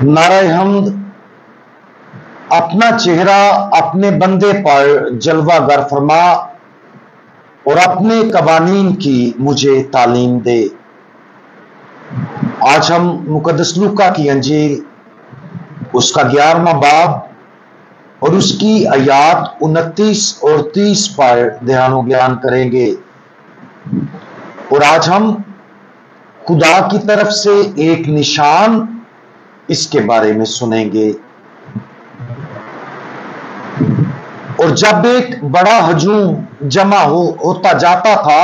नारे हमद। अपना चेहरा अपने बंदे पर जलवागर फरमा और अपने कवानीन की मुझे तालीम दे। आज हम मुकद्दस लूका की अंजील उसका 11वां बाब और उसकी आयात 29 और 30 पर ध्यान ज्ञान करेंगे। और आज हम खुदा की तरफ से एक निशान इसके बारे में सुनेंगे। और जब एक बड़ा हजूम जमा होता जाता था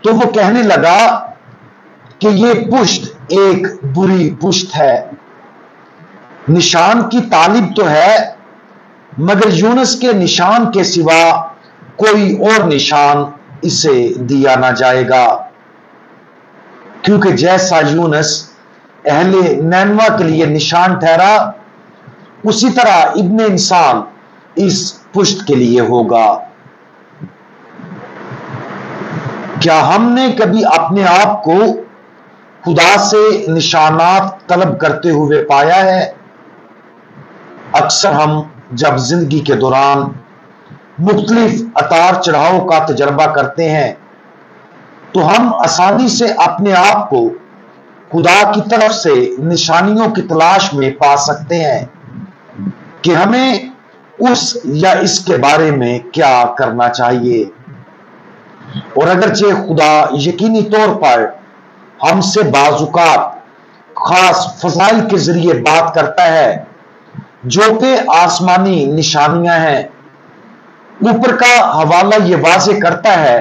तो वो कहने लगा कि ये पुश्त एक बुरी पुश्त है। निशान की तालिब तो है मगर यूनुस के निशान के सिवा कोई और निशान इसे दिया ना जाएगा, क्योंकि जैसा यूनुस अहले नैनवा के लिए निशान ठहरा उसी तरह इब्ने इंसान इस पुश्त के लिए होगा। क्या हमने कभी अपने आप को खुदा से निशानात तलब करते हुए पाया है? अक्सर हम जब जिंदगी के दौरान मुख्तलिफ अतार चढ़ाव का तजर्बा करते हैं तो हम आसानी से अपने आप को खुदा की तरफ से निशानियों की तलाश में पा सकते हैं कि हमें उस या इसके बारे में क्या करना चाहिए। और अगरचे खुदा यकीनी तौर पर हमसे बाजुकात खास फजाइल के जरिए बात करता है जो कि आसमानी निशानियां हैं, ऊपर का हवाला यह वाज़े करता है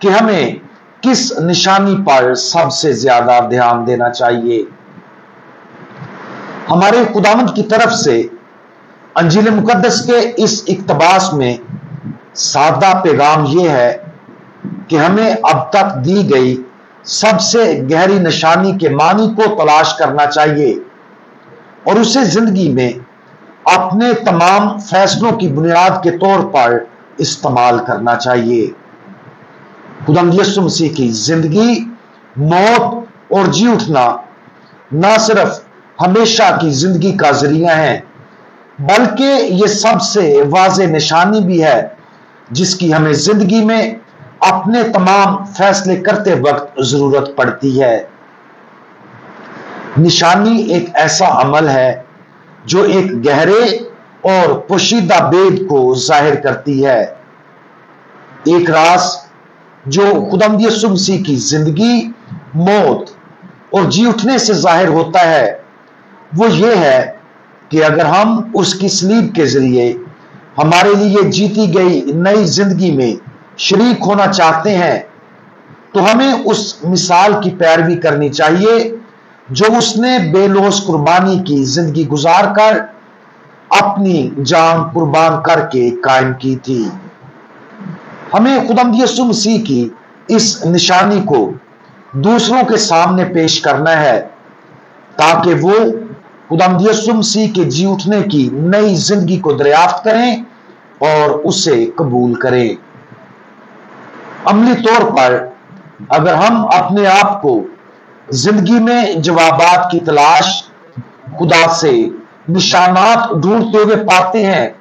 कि हमें किस निशानी पर सबसे ज्यादा ध्यान देना चाहिए। हमारे खुदावंद की तरफ से अंजील मुकद्दस के इस इक्तबास में सादा पैगाम यह है कि हमें अब तक दी गई सबसे गहरी निशानी के मानी को तलाश करना चाहिए और उसे जिंदगी में अपने तमाम फैसलों की बुनियाद के तौर पर इस्तेमाल करना चाहिए। खुदावंद यीशु मसीह की जिंदगी, मौत और जी उठना न सिर्फ हमेशा की जिंदगी का जरिया है बल्कि ये सबसे वाज़े निशानी भी है जिसकी हमें जिंदगी में अपने तमाम फैसले करते वक्त जरूरत पड़ती है। निशानी एक ऐसा अमल है जो एक गहरे और पोशीदा भेद को जाहिर करती है। एक राज जो खुदावंद यीशु मसीह की जिंदगी, मौत और जी उठने से जाहिर होता है वो ये है कि अगर हम उसकी सलीब के जरिए हमारे लिए जीती गई नई जिंदगी में शरीक होना चाहते हैं तो हमें उस मिसाल की पैरवी करनी चाहिए जो उसने बेलोस कुर्बानी की जिंदगी गुजार कर अपनी जान कुर्बान करके कायम की थी। हमें खुदावंद यीशु मसीह की इस निशानी को दूसरों के सामने पेश करना है ताकि वो खुदावंद यीशु मसीह के जी उठने की नई जिंदगी को दरियाफ्त करें और उसे कबूल करें। अमली तौर पर अगर हम अपने आप को जिंदगी में जवाबात की तलाश खुदा से निशानात ढूंढते हुए पाते हैं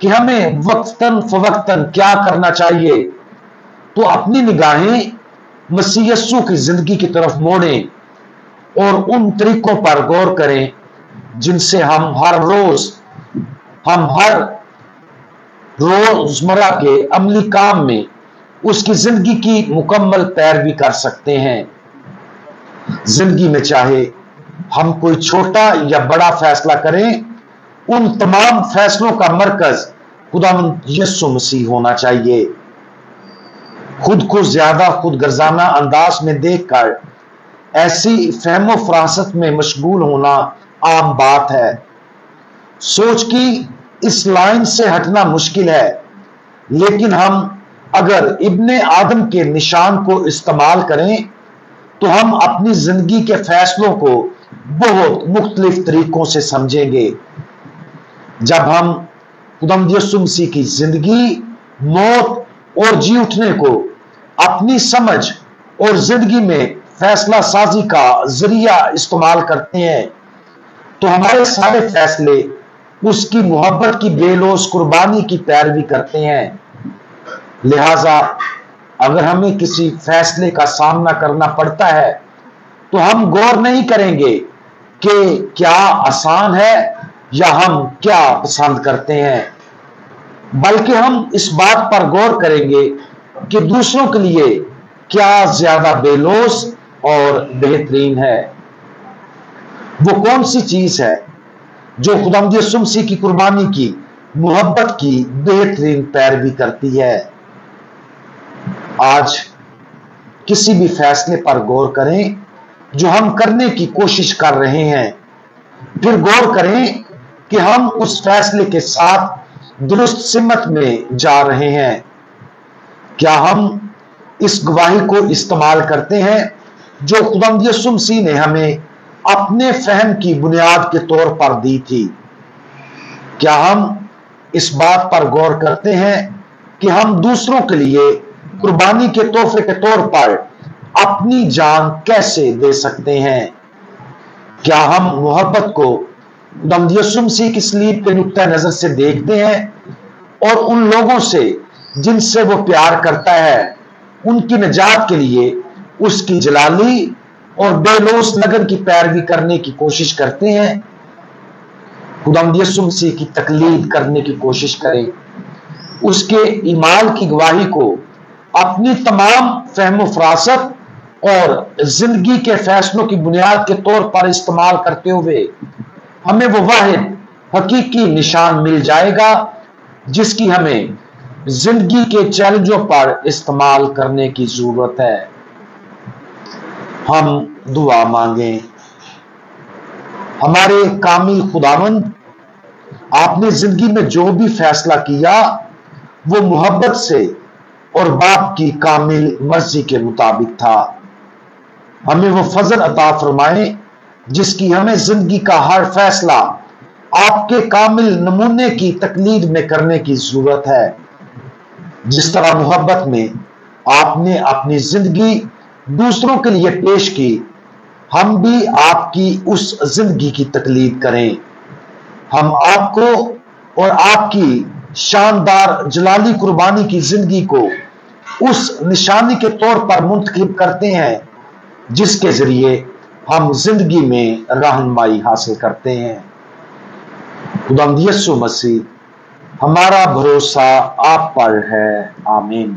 कि हमें वक्तन फवक्तन क्या करना चाहिए तो अपनी निगाहें मसीह यीशु की जिंदगी की तरफ मोड़ें और उन तरीकों पर गौर करें जिनसे हम हर रोजमर्रा के अमली काम में उसकी जिंदगी की मुकम्मल पैरवी कर सकते हैं। जिंदगी में चाहे हम कोई छोटा या बड़ा फैसला करें, उन तमाम फैसलों का मरकज खुदावंद यीशु मसीह होना चाहिए। खुद को ज्यादा खुदगर्जाना अंदाज में देखकर ऐसी फहमो फरासत में मशगूल होना आम बात है। सोच की इस लाइन से हटना मुश्किल है, लेकिन हम अगर इब्ने आदम के निशान को इस्तेमाल करें तो हम अपनी जिंदगी के फैसलों को बहुत मुख्तलिफ तरीकों से समझेंगे। जब हम खुदावंद यीशु मसीह की जिंदगी, मौत और जी उठने को अपनी समझ और जिंदगी में फैसला साजी का जरिया इस्तेमाल करते हैं तो हमारे सारे फैसले اس کی محبت کی بے لوث قربانی کی پیروی کرتے ہیں۔ لہذا اگر ہمیں کسی فیصلے کا سامنا کرنا پڑتا ہے تو ہم غور نہیں کریں گے کہ کیا آسان ہے یا ہم کیا پسند کرتے ہیں، بلکہ ہم اس بات پر غور کریں گے کہ دوسروں کے لیے کیا زیادہ بے لوث اور بہترین ہے۔ وہ کون سی چیز ہے جو خداوند یسوع مسیح کی قربانی کی محبت کی بہترین پیروی کرتی ہے؟ آج کسی بھی فیصلے پر غور کریں جو ہم کرنے کی کوشش کر رہے ہیں، پھر غور کریں کہ ہم اس فیصلے کے ساتھ درست سمت میں جا رہے ہیں۔ کیا ہم اس گواہی کو استعمال کرتے ہیں جو خداوند یسوع مسیح نے ہمیں اپنے فہم کی بنیاد کے طور پر دی تھی؟ کیا ہم اس بات پر غور کرتے ہیں کہ ہم دوسروں کے لیے قربانی کے تحفے کے طور پر اپنی جان کیسے دے سکتے ہیں؟ کیا ہم محبت کو خداوند یسوع مسیح کی صلیب کے نقطہ نظر سے دیکھتے ہیں اور ان لوگوں سے جن سے وہ پیار کرتا ہے ان کی نجات کے لیے اس کی جلالی اور بے لوث لگن کی پیروی کرنے کی کوشش کرتے ہیں؟ خداوند یسوع مسیح کی تقلید کرنے کی کوشش کریں، اس کے ایمان کی گواہی کو اپنی تمام فہم و فراست اور زندگی کے فیصلوں کی بنیاد کے طور پر استعمال کرتے ہوئے ہمیں وہ واحد حقیقی نشان مل جائے گا جس کی ہمیں زندگی کے چیلنجوں پر استعمال کرنے کی ضرورت ہے۔ ہم دعا مانگیں۔ ہمارے کامل خداوند، آپ نے زندگی میں جو بھی فیصلہ کیا وہ محبت سے اور باپ کی کامل مرضی کے مطابق تھا۔ ہمیں وہ فضل عطا فرمائیں جس کی ہمیں زندگی کا ہر فیصلہ آپ کے کامل نمونے کی تقلید میں کرنے کی ضرورت ہے۔ جس طرح محبت میں آپ نے اپنی زندگی دوسروں کے لیے پیش کی، ہم بھی آپ کی اس زندگی کی تقلید کریں۔ ہم آپ کو اور آپ کی شاندار جلالی قربانی کی زندگی کو اس نشانی کے طور پر منتخب کرتے ہیں جس کے ذریعے ہم زندگی میں رہنمائی حاصل کرتے ہیں۔ خداوند یسوع مسیح، ہمارا بھروسہ آپ پر ہے۔ آمین۔